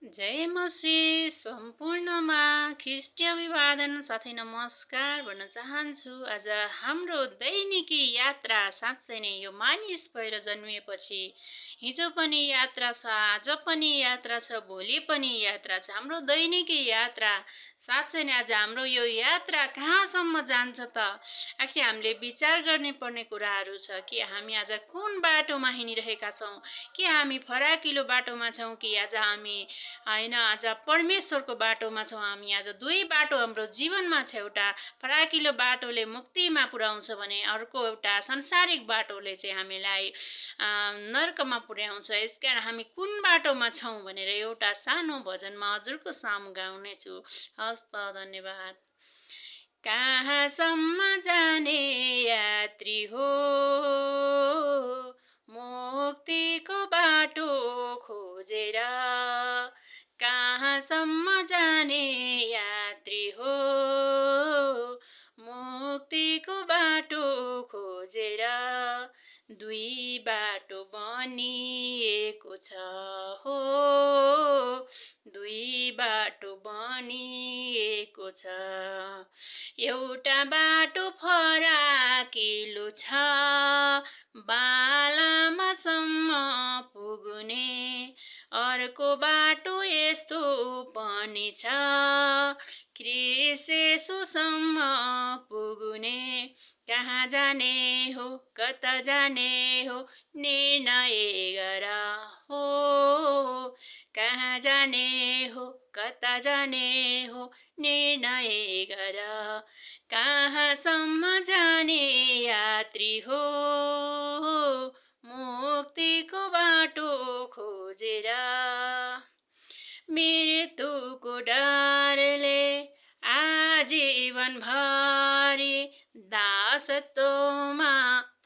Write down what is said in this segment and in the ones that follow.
जय मसी सम्पूर्णमा ख्रिस्टीय अभिवादन साथै नमस्कार भन्न चाहन्छु। आज हाम्रो दैनिकी यात्रा साँच्चै नै यो मानिस भएर जन्मिएपछि हिजो पनि यात्रा छ, आज पनि यात्रा छ, भोलि पनि यात्रा छ। हाम्रो दैनिकी यात्रा साँच्चै नै आज हाम्रो यो यात्रा कहाँसम्म जान्छ त? आखिर हामीले विचार गर्ने पर्ने कुराहरू छ कि हामी आज कुन बाटोमा हिँडिरहेका छौँ, कि हामी फराकिलो बाटोमा छौँ कि आज हामी होइन आज परमेश्वरको बाटोमा छौँ। हामी आज दुई बाटो हाम्रो जीवनमा छ। एउटा फराकिलो बाटोले मुक्तिमा पुर्याउँछ भने अर्को एउटा संसारिक बाटोले चाहिँ हामीलाई नर्कमा पुर्याउँछ। यसकारण हामी कुन बाटोमा छौँ भनेर एउटा सानो भजनमा हजुरको सामु गाउनेछु। हस् त, धन्यवाद। कहाँसम्म जाने यात्री हो, मुक्तिको बाटो खोजेर। कहाँसम्म जाने यात्री हो, मुक्तिको बाटो खोजेर। दुई बाटो बनिएको छ हो, दुई बाटो बनिएको छ। एउटा बाटो फराकिलो छ, बालामासम्म पुग्ने। अर्को बाटो यस्तो पनि छ, ख्रिस्टसम्म पुग्ने। कहाँ जाने हो, कता जाने हो, निर्णय गर हो। कहाँ जाने हो, कता जाने हो, निर्णय गर। कहाँसम्म जाने यात्री हो, मुक्तिको बाटो खोजेर। मृत्युको डरले आजीवन भरि दासत्वमा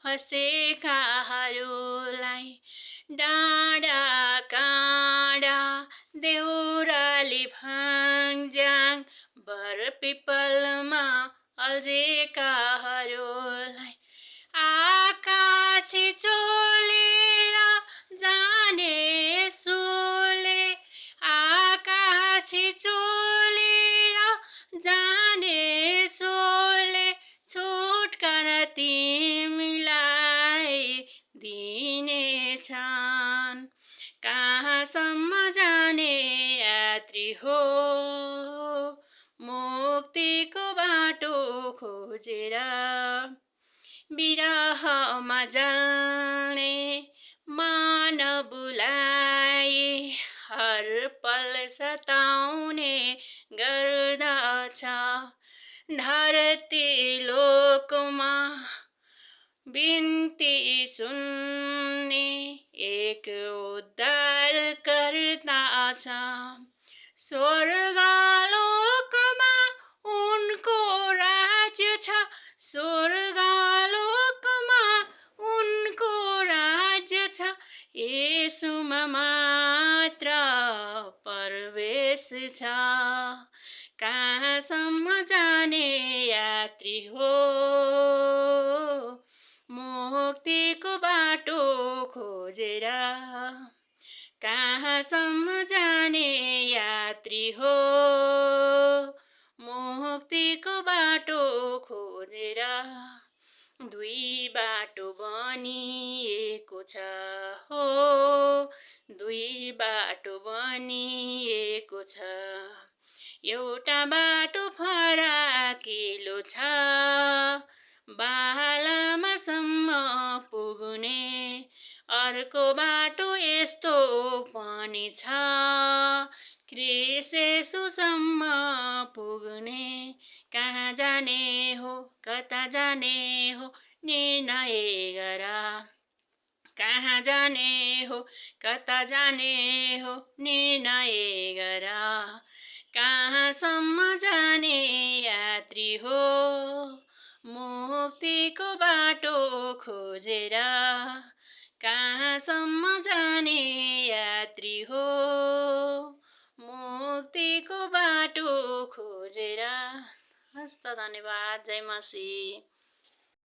फसेकाहरूलाई डाँडा काँडा देउराली भाङज्याङ बर पिपलमा अल्झेकाहरूलाई आकाशी चोलेर जाने यसुले। आकाशी चोलेर जाने यसुले छुटकारा तिमीलाई दिनेछन्। कहाँसम्म जाने यात्री हो, मुक्तिको बाटो खोजेर। विरहमा जल्ने मानवलाई हर पल सताउने गर्दछ। धरती लोकमा बिन्ती सुन्ने एक उद्धारकर्ता छ। स्वर्गलोकमा उनको राज्य छ, स्वर्गलोकमा उनको राज्य छ। येशूमा मात्र प्रवेश छ। कहाँसम्म जाने यात्री हो, मुक्तिको बाटो खोजेर। कहाँसम्म जाने यात्री हो, मुक्तिको बाटो खोजेर। दुई बाटो बनिएको छ हो, दुई बाटो बनिएको छ। एउटा बाटो फराकिलो छ, बालामासम्म पुग्ने। अर्को बाटो यस्तो पनि छ, ख्रिस्टसम्म पुग्ने। कहाँ जाने हो, कता जाने हो, निर्णय गर। कहाँ जाने हो, कता जाने हो, निर्णय गर। कहाँसम्म जाने यात्री हो, मुक्तिको बाटो खोजेर। कहाँसम्म जाने यात्री हो, मुक्तिको बाटो खोजेर। हस् त, धन्यवाद। जय मसी।